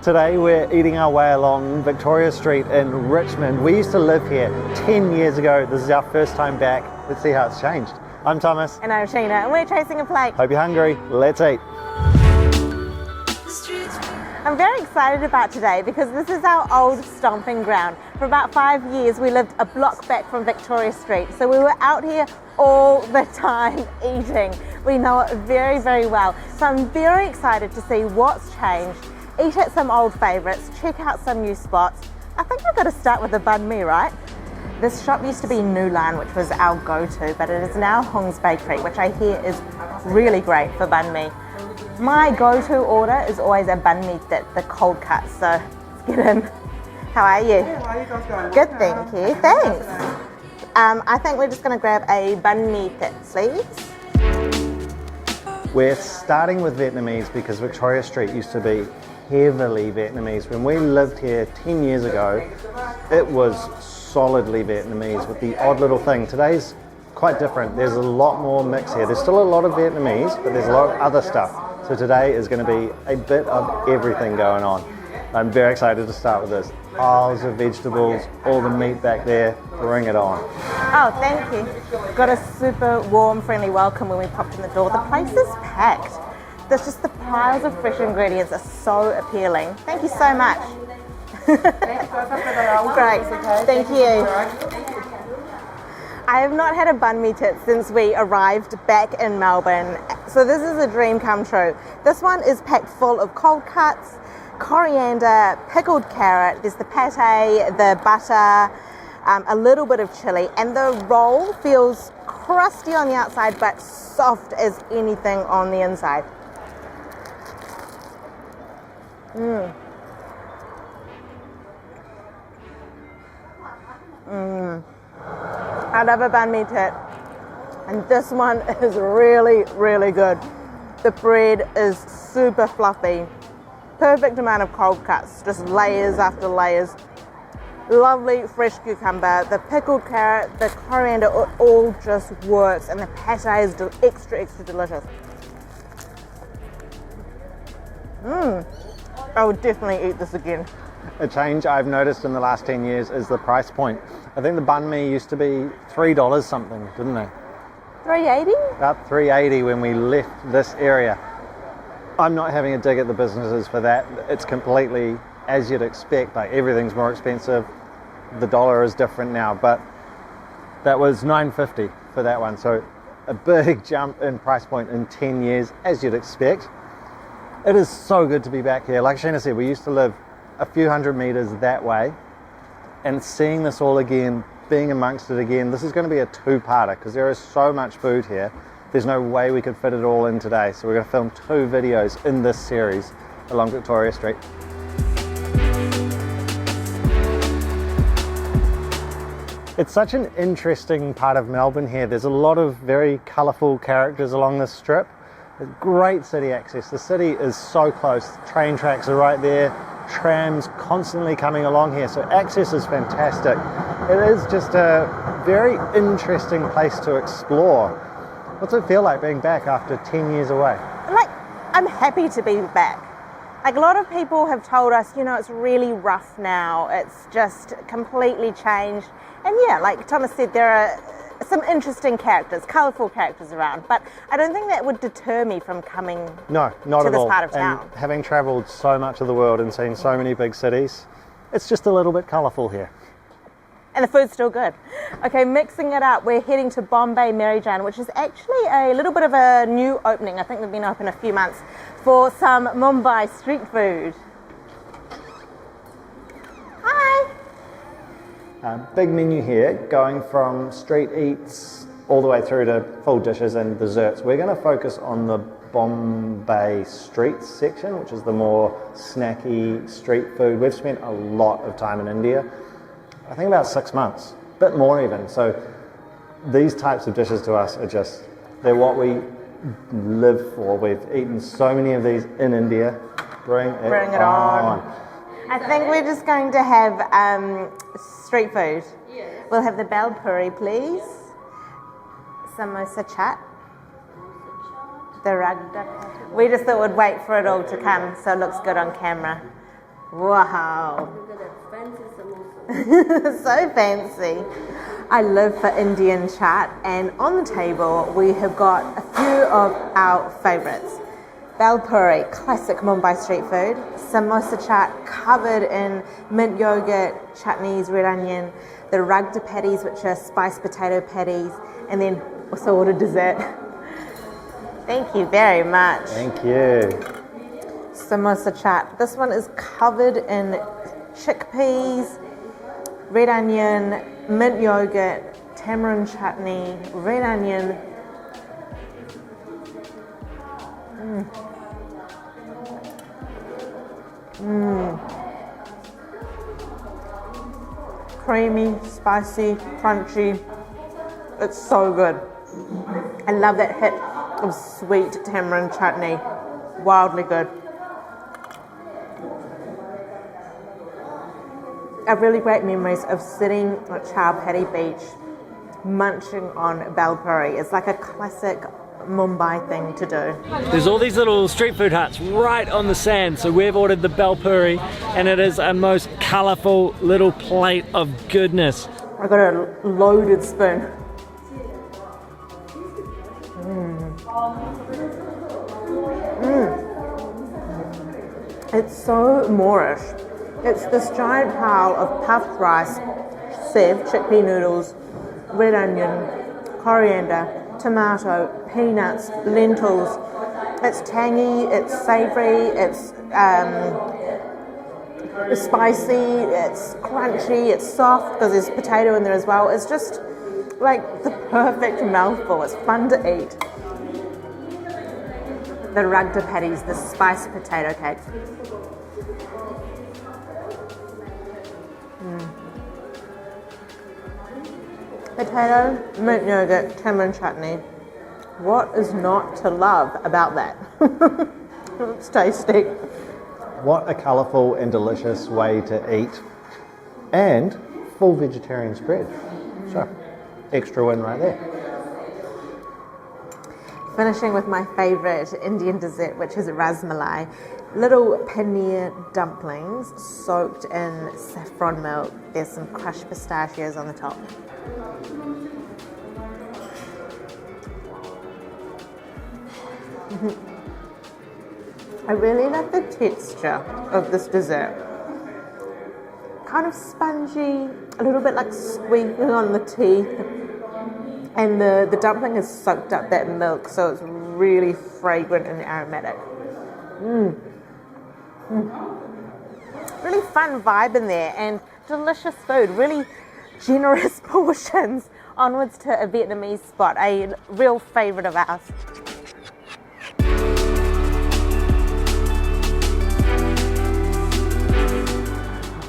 Today we're eating our way along Victoria Street in Richmond. We used to live here 10 years ago. This is our first time back. Let's see how it's changed. I'm Thomas. And I'm Sheena, and we're chasing a plate. Hope you're hungry. Let's eat. I'm very excited about today because this is our old stomping ground. For about 5 years we lived a block back from Victoria Street, so we were out here all the time eating. We know it very, very well. So I'm very excited to see what's changed, eat at some old favourites, check out some new spots. I think we've got to start with the banh mi, right? This shop used to be Nulan, which was our go-to, but it is now Hong's Bakery, which I hear is really great for banh mi. My go-to order is always a banh mi thit, the cold cut, so let's get in. How are you? Hey, how are you guys going? Good, thank you. Thanks. I think we're just going to grab a banh mi thit, please. We're starting with Vietnamese because Victoria Street used to be heavily Vietnamese. When we lived here 10 years ago, it was solidly Vietnamese with the odd little thing. Today's quite different. There's a lot more mix here. There's still a lot of Vietnamese, but there's a lot of other stuff. So today is going to be a bit of everything going on. I'm very excited to start with this. Piles of vegetables, all the meat back there. Bring it on. Oh, thank you. Got a super warm, friendly welcome when we popped in the door. The place is packed. There's just the piles of fresh ingredients are so appealing. Thank you so much. Great, thank you. I have not had a banh mi thit since we arrived back in Melbourne, so this is a dream come true. This one is packed full of cold cuts, coriander, pickled carrot, there's the pate, the butter, a little bit of chili, and the roll feels crusty on the outside but soft as anything on the inside. I love a banh mi thit, and this one is really, really good. The bread is super fluffy, perfect amount of cold cuts, just layers after layers. Lovely fresh cucumber, the pickled carrot, the coriander, it all just works, and the pate is extra, extra delicious. I would definitely eat this again. A change I've noticed in the last 10 years is the price point. I think the banh mi used to be $3 something, didn't it? $3.80? About $3.80 when we left this area. I'm not having a dig at the businesses for that. It's completely as you'd expect. Like, everything's more expensive. The dollar is different now, but that was $9.50 for that one. So a big jump in price point in 10 years, as you'd expect. It is so good to be back here. Like Sheena said, we used to live a few hundred meters that way, and seeing this all again, being amongst it again, this is going to be a two-parter because there is so much food here. There's no way we could fit it all in today, so we're going to film 2 videos in this series along Victoria Street. It's such an interesting part of Melbourne here. There's a lot of very colourful characters along this strip. Great city access. The city is so close. Train tracks are right there. Trams constantly coming along here, so access is fantastic. It is just a very interesting place to explore. What's it feel like being back after 10 years away? I'm happy to be back. Like, a lot of people have told us, it's really rough now. It's just completely changed. And yeah, like Thomas said, there are some interesting characters, colourful characters around, but I don't think that would deter me from coming No, not to at this all. part of town. And having travelled so much of the world and seen so many big cities, it's just a little bit colourful here. And the food's still good. Okay, mixing it up, we're heading to Bombay Meri Jaan, which is actually a little bit of a new opening. I think they've been open a few months, for some Mumbai street food. Hi! Big menu here, going from street eats all the way through to full dishes and desserts. We're going to focus on the Bombay street section, which is the more snacky street food. We've spent a lot of time in India, I think about 6 months, a bit more even. So these types of dishes to us are just, they're what we live for. We've eaten so many of these in India. Bring it on. I think we're just going to have street food. Yes. We'll have the Bhel puri, please. Samosa chaat. The Ragda. We just thought we'd wait for it all to come so it looks good on camera. Wow. Look at that fancy samosa. So fancy. I live for Indian chaat, and on the table we have got a few of our favourites. Bhel puri, classic Mumbai street food. Samosa chaat covered in mint yogurt, chutneys, red onion. The Ragda patties, which are spiced potato patties, and then also ordered dessert. Thank you very much. Thank you. Samosa chaat. This one is covered in chickpeas, red onion, mint yogurt, tamarind chutney, red onion. Creamy, spicy, crunchy. It's so good. I love that hit of sweet tamarind chutney. Wildly good. I have really great memories of sitting at Chowpatty Beach munching on Bhel puri. It's like a classic Mumbai thing to do. There's all these little street food huts right on the sand, so we've ordered the Bhel puri, and it is a most colourful little plate of goodness. I got a loaded spoon. It's so Moorish. It's this giant pile of puffed rice, sev, chickpea noodles, red onion, coriander, tomato, peanuts, lentils. It's tangy, it's savoury, it's spicy, it's crunchy, it's soft because there's potato in there as well. It's just like the perfect mouthful. It's fun to eat. The Ragda patties, the spiced potato cake. Potato, mint yogurt, tamarind chutney. What is not to love about that? It's tasty. What a colourful and delicious way to eat. And full vegetarian spread. So, extra win right there. Finishing with my favourite Indian dessert, which is rasmalai. Little paneer dumplings soaked in saffron milk. There's some crushed pistachios on the top. I really like the texture of this dessert. Kind of spongy, a little bit like squeaking on the teeth. And the dumpling has soaked up that milk, so it's really fragrant and aromatic. Really fun vibe in there and delicious food, really generous portions. Onwards to a Vietnamese spot, a real favourite of ours.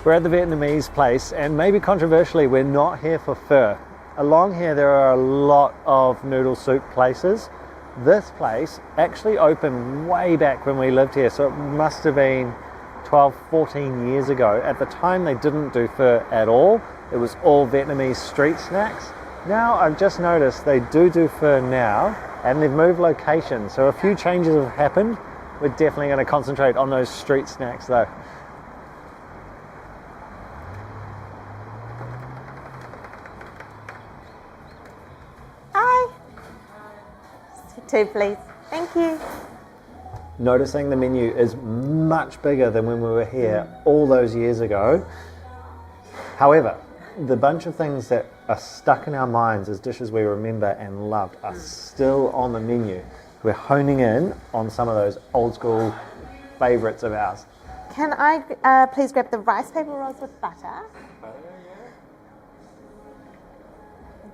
We're at the Vietnamese place, and maybe controversially, we're not here for pho. Along here there are a lot of noodle soup places. This place actually opened way back when we lived here, so it must have been 12, 14 years ago. At the time they didn't do pho at all. It was all Vietnamese street snacks. Now I've just noticed they do pho now, and they've moved location, so a few changes have happened. We're definitely going to concentrate on those street snacks though. Hi. Two, please. Thank you. Noticing the menu is much bigger than when we were here all those years ago. However, the bunch of things that are stuck in our minds as dishes we remember and loved are still on the menu. We're honing in on some of those old school favourites of ours. Can I please grab the rice paper rolls with butter?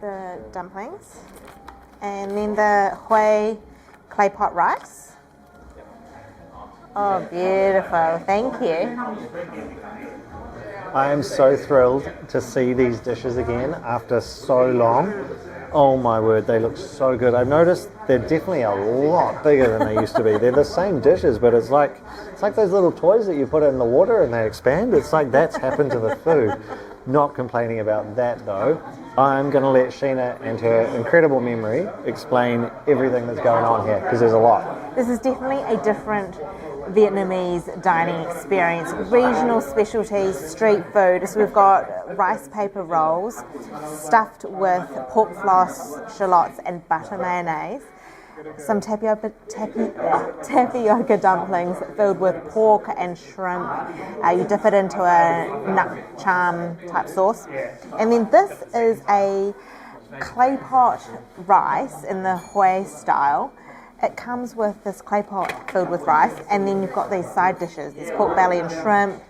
The dumplings. And then the Hui clay pot rice. Oh, beautiful. Thank you. I am so thrilled to see these dishes again after so long. Oh my word, they look so good. I've noticed they're definitely a lot bigger than they used to be. They're the same dishes, but it's like those little toys that you put in the water and they expand. It's like that's happened to the food. Not complaining about that though. I'm going to let Sheena and her incredible memory explain everything that's going on here, because there's a lot. This is definitely a different Vietnamese dining experience. Regional specialties, street food. So we've got rice paper rolls stuffed with pork floss, shallots and butter mayonnaise. Some tapioca dumplings filled with pork and shrimp. You dip it into a nut charm type sauce. And then this is a clay pot rice in the Hue style. It comes with this clay pot filled with rice, and then you've got these side dishes. There's pork belly and shrimp,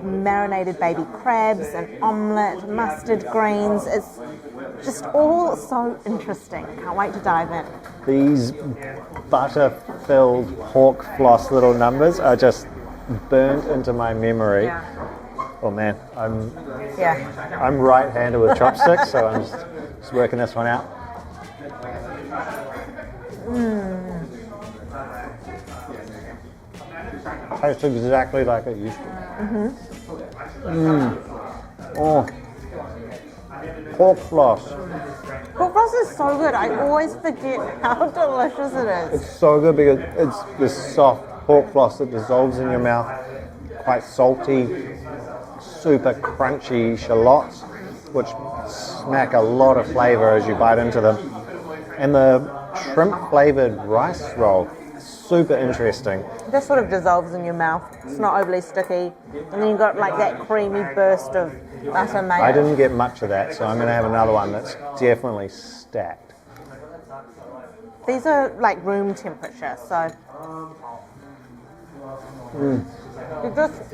marinated baby crabs, an omelette, mustard greens. It's just all so interesting. Can't wait to dive in. These butter-filled pork floss little numbers are just burnt into my memory. Yeah. Oh man, I'm right-handed with chopsticks, so I'm just working this one out. Tastes exactly like it used to. Oh, pork floss. Pork floss is so good. I always forget how delicious it is. It's so good because it's this soft pork floss that dissolves in your mouth. Quite salty, super crunchy shallots, which smack a lot of flavour as you bite into them. And the shrimp flavoured rice roll, super interesting. It just sort of dissolves in your mouth. It's not overly sticky. And then you've got like that creamy burst of butter mayo. I didn't get much of that, so I'm going to have another one that's definitely stacked. These are like room temperature, so you just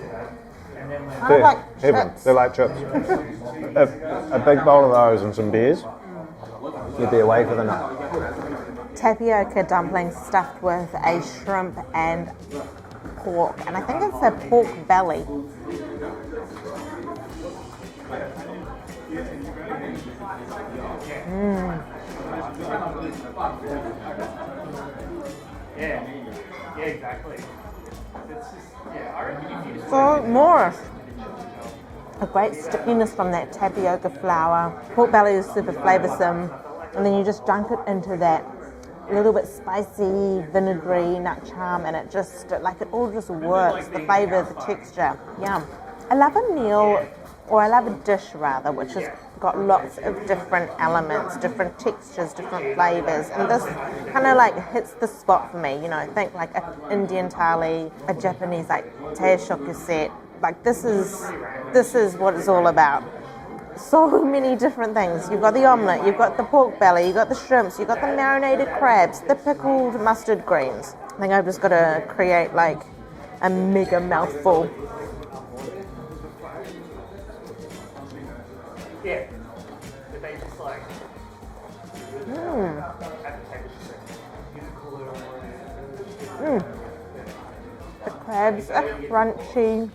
kind of like Heaven. chips. They're like chips. a big bowl of those and some beers, you'd be away for the night. Tapioca dumplings stuffed with a shrimp and pork, and I think it's a pork belly. Yeah, exactly. So more. A great stickiness from that tapioca flour. Pork belly is super flavoursome, and then you just dunk it into that little bit spicy, vinegary nut charm, and it just, like, it all just works. The flavour, the texture, yum. I love a meal, or I love a dish rather, which has got lots of different elements, different textures, different flavours, and this kind of like hits the spot for me. You know, think like an Indian thali, a Japanese like te shokuset. Like this is what it's all about. So many different things. You've got the omelette, you've got the pork belly, you've got the shrimps, you've got the marinated crabs, the pickled mustard greens. I think I've just got to create like a mega mouthful. Yeah. They just like. The crabs are crunchy,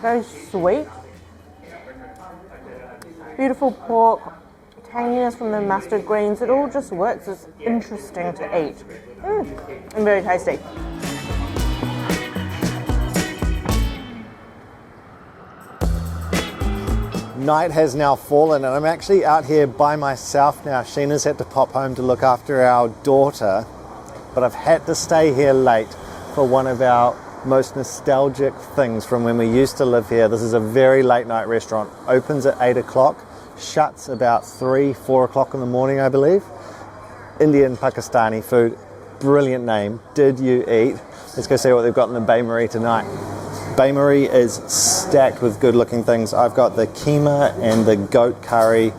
very sweet. Beautiful pork, tanginess from the mustard greens. It all just works. It's interesting to eat. And very tasty. Night has now fallen and I'm actually out here by myself now. Sheena's had to pop home to look after our daughter, but I've had to stay here late for one of our most nostalgic things from when we used to live here. This is a very late night restaurant. Opens at 8 o'clock, shuts about 4 o'clock in the morning, I believe. Indian Pakistani food, brilliant name. Did you eat? Let's go see what they've got in the Bombay Meri tonight. Bombay Meri is stacked with good looking things. I've got the keema and the goat curry,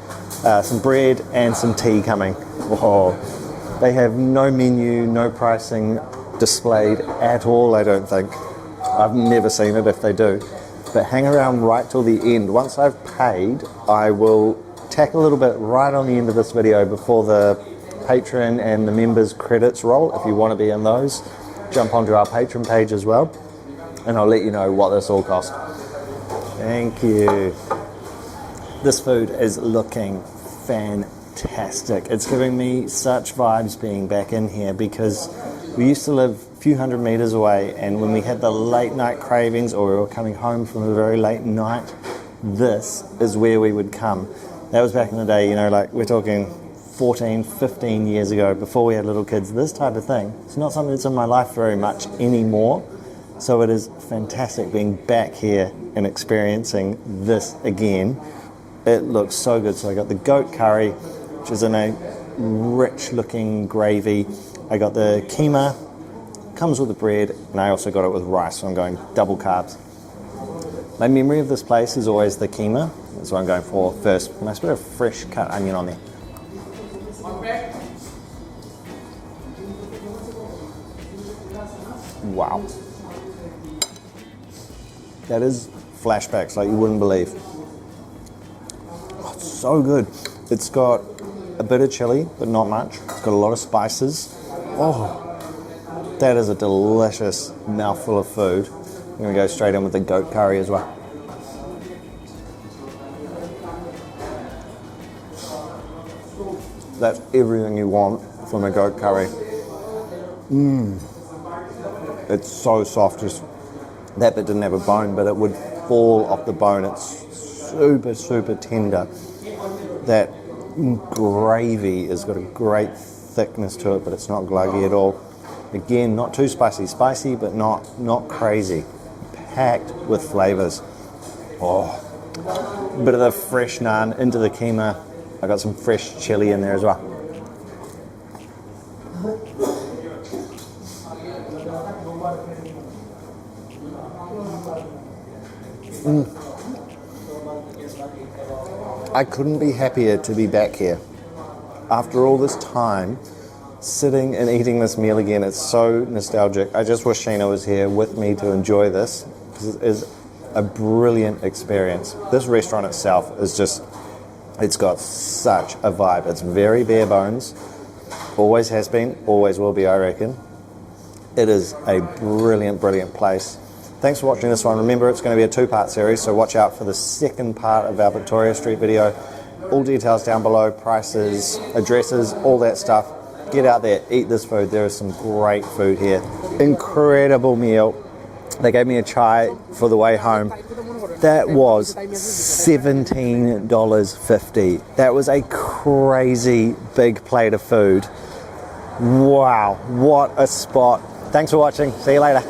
some bread and some tea coming. Whoa. They have no menu, no pricing displayed at all, I don't think. I've never seen it if they do. But hang around right till the end. Once I've paid, I will tack a little bit right on the end of this video before the patron and the members credits roll. If you want to be in those, jump onto our patron page as well, and I'll let you know what this all cost. Thank you. This food is looking fantastic. It's giving me such vibes being back in here because we used to live a few hundred meters away, and when we had the late night cravings or we were coming home from a very late night, this is where we would come. That was back in the day, you know, like we're talking 14, 15 years ago, before we had little kids. This type of thing, it's not something that's in my life very much anymore, So it is fantastic being back here and experiencing this again. It looks so good. So I got the goat curry, which is in a rich looking gravy. I got the keema, comes with the bread, and I also got it with rice, so I'm going double carbs. My memory of this place is always the keema. That's what I'm going for first. Nice bit of fresh cut onion on there. Wow. That is flashbacks like you wouldn't believe. Oh, it's so good. It's got a bit of chili, but not much. It's got a lot of spices. Oh, that is a delicious mouthful of food. I'm going to go straight in with the goat curry as well. That's everything you want from a goat curry. It's so soft. Just that bit didn't have a bone, but it would fall off the bone. It's super, super tender. That gravy has got a great thickness to it, but it's not gluggy at all. Again, not too spicy. Spicy, but not crazy. Packed with flavors. Oh, a bit of the fresh naan into the keema. I got some fresh chili in there as well. I couldn't be happier to be back here. After all this time, sitting and eating this meal again, it's so nostalgic. I just wish Sheena was here with me to enjoy this, because it is a brilliant experience. This restaurant itself is just, it's got such a vibe. It's very bare bones, always has been, always will be, I reckon. It is a brilliant, brilliant place. Thanks for watching this one. Remember, it's going to be a two-part series, so watch out for the second part of our Victoria Street video. All details down below, prices, addresses, all that stuff. Get out there, eat this food. There is some great food here. Incredible meal. They gave me a chai for the way home. That was $17.50. That was a crazy big plate of food. Wow, what a spot. Thanks for watching. See you later.